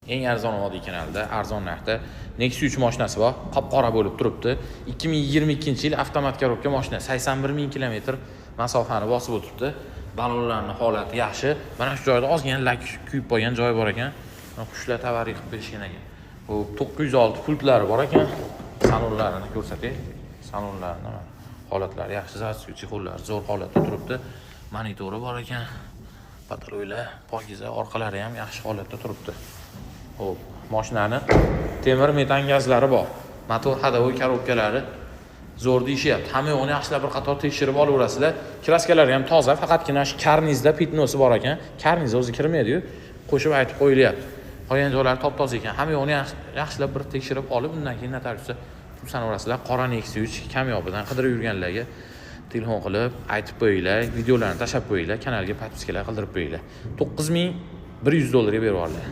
Eng arzon oddiy kanalda, arzon narxda Nexus 3 mashinasi bor. Qop-qora bo'lib turibdi. 2022-yil avtomat korobka mashina 81 000 km masofani bosib o'tibdi. Balonlarning holati yaxshi. Mana shu joyda ozgina lak kuyib qolgan joy bor ekan. Qushlar tavarri qilib berishgan ekan. Bu 906 pultlari bor ekan. Salonlarini ko'rsatay. Salonlarning holatlari yaxshi, zastyuchi qo'llar zo'r holatda turibdi. Monitori bor ekan. Pataloylar, pokiza, orqalari ham yaxshi holatda turibdi. Xo'p, mashinani temir metan gazlari bor. Motor hadovoy korobkalari zo'r deyishyapti. Hamma yo'qni yaxshilab bir qator tekshirib olaverasizlar. Kraskalari ham toza, faqatgina shu karnizda pitnosi bor ekan. Karniz o'zi kirmaydi-yu, qo'shib aytib qo'yilyapti. Qolgan joylari top-toza ekan. Hamma yo'qni yaxshilab bir tekshirib olib, undan keyin notariusda sanaverasizlar. Qora Nexus 3 kamyobidan qidirib yurganlarga telefon qilib aytib qo'yinglar, videolarni tashab qo'yinglar, kanalga podpiskalar qildirib qo'yinglar. $9100 berib yuborlar.